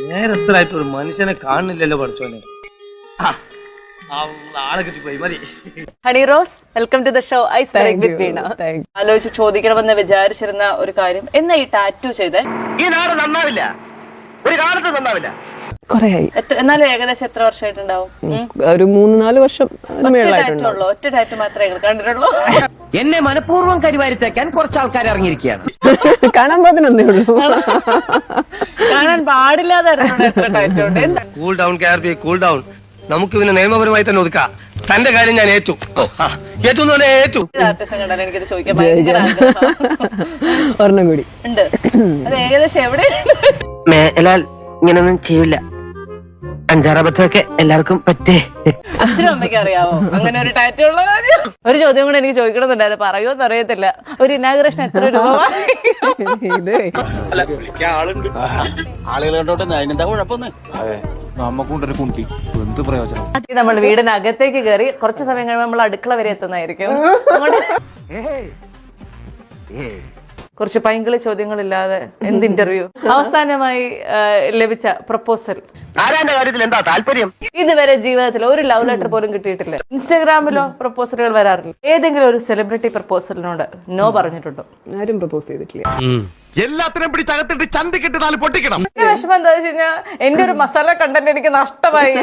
നേരത്തിലായിട്ട് ഒരു മനുഷ്യനെ കാണുന്നില്ലല്ലോ പഠിച്ചോനെ. ആളെ കിട്ടിപ്പോയി മതി. Honey Rose, welcome to the show ice break with Veena. ആലോചിച്ച് ചോദിക്കണമെന്ന് വിചാരിച്ചിരുന്ന ഒരു കാര്യം, എന്നാ ഈ ടാറ്റു ചെയ്തേ? ഈ നാട് നന്നാവില്ല, ഒരു കാലത്ത് നന്നാവില്ല. കൊറേയായി. എന്നാലും ഏകദേശം എത്ര വർഷമായിട്ടുണ്ടാവും? ഒരു 3-4 വർഷം. ഒറ്റ ടാറ്റു മാത്രമേ കണ്ടിട്ടുള്ളൂ. എന്നെ മനഃപൂർവ്വം കരിവാരിത്തേക്കാൻ കുറച്ച് ആൾക്കാർ ഇറങ്ങിയിരിക്കുകയാണ്. കാണാൻ പോകുന്നേ ഉള്ളൂ. കാണാൻ പാടില്ലാതെ എത്ര ടാറ്റു ഉണ്ട്? Cool down KRP, cool down. നമുക്ക് പിന്നെ നിയമപരമായി തന്നെ ഒതുക്കാം. തന്റെ കാര്യം ഞാൻ ഏറ്റു. ഏറ്റു. ആർട്ടിസം കണ്ടാൽ എനിക്കിത് ചോദിക്കാൻ ഭയങ്കര ആഗ്രഹം. ഒരെണ്ണം കൂടി ഉണ്ട്. അത് ഏകദേശം എവിടെ? മേലാൽ ഇങ്ങനൊന്നും ചെയ്യില്ല. 5-6 അബദ്ധമൊക്കെ എല്ലാവർക്കും പറ്റേ. അച്ഛനും അമ്മയ്ക്ക് അറിയാവോ അങ്ങനെ ഒരു ടാറ്റു ഉള്ള കാര്യം? ഒരു ചോദ്യം കൂടെ എനിക്ക് ചോദിക്കണമെന്നുണ്ടായിരുന്നു, പറയുമോന്ന് അറിയത്തില്ല. ഒരു ഇനാഗുറേഷൻ എത്ര രൂപ? നമ്മൾ വീടിനകത്തേക്ക് കയറി കുറച്ച് സമയം കഴിയുമ്പോൾ നമ്മൾ അടുക്കള വരെ എത്തുന്നതായിരിക്കും. കുറച്ച് പൈങ്കിളി ചോദ്യങ്ങളില്ലാതെ എന്ത് ഇന്റർവ്യൂ. അവസാനമായി ലഭിച്ച പ്രപ്പോസൽ, ആരാന്റെ കാര്യത്തിൽ എന്താ താല്പര്യം? ഇതുവരെ ജീവിതത്തിൽ ഒരു ലവ് ലെറ്റർ പോലും കിട്ടിയിട്ടില്ല. ഇൻസ്റ്റാഗ്രാമിലോ പ്രപ്പോസലുകൾ വരാറില്ല. ഏതെങ്കിലും ഒരു സെലിബ്രിറ്റി പ്രപ്പോസലിനോട് നോ പറഞ്ഞിട്ടുണ്ടോ? ആരും പ്രപ്പോസ് ചെയ്തിട്ടില്ല. എല്ലാത്തിനും പിടിച്ചകത്തിട്ട് ചന്തിക്കിട്ട് 4 പൊട്ടിക്കണം. വിഷമം എന്താ വെച്ച് കഴിഞ്ഞാൽ എന്റെ ഒരു മസാല കണ്ടന്റ് എനിക്ക് നഷ്ടമായി.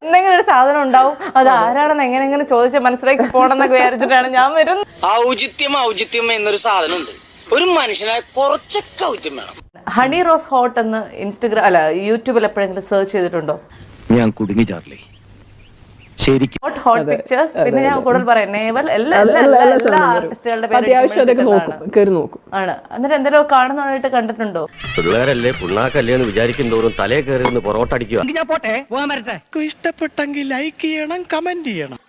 എന്തെങ്കിലും ഒരു സാധനം ഉണ്ടാവും, അത് ആരാണെന്ന് എങ്ങനെയെങ്കിലും ചോദിച്ച് മനസ്സിലാക്കി പോണെന്നൊക്കെ വിചാരിച്ചിട്ടാണ് ഞാൻ വരുന്നത്. ഔചിത്യം എന്നൊരു സാധനം ഉണ്ട്. ഒരു മനുഷ്യനായ കുറച്ചൊക്കെ ഔചിത്യം വേണം. ഹണി റോസ് ഹോട്ട് എന്ന് യൂട്യൂബിൽ എപ്പോഴെങ്കിലും സെർച്ച് ചെയ്തിട്ടുണ്ടോ? ഞാൻ കുടുങ്ങി ചാർലി, ശരിക്കും. Hot pictures. പിന്നെ ഞാൻ കൂടുതൽ പറയാം, നേവൽ എല്ലാ ആർട്ടിസ്റ്റുകളുടെ പേര് നോക്കും ആണ്. എന്നിട്ട് എന്തെങ്കിലും കാണുന്നതായിട്ട് കണ്ടിട്ടുണ്ടോ? പിള്ളേരല്ലേ പുണ്ണാക്കല്ലേ എന്ന് വിചാരിക്കും തോറും തലേ കയറി പൊറോട്ട അടിക്കുക. ഞാൻ പോട്ടെ, പോകാൻ വരട്ടെ. ഇഷ്ടപ്പെട്ടെങ്കിൽ ലൈക്ക് ചെയ്യണം, കമന്റ് ചെയ്യണം.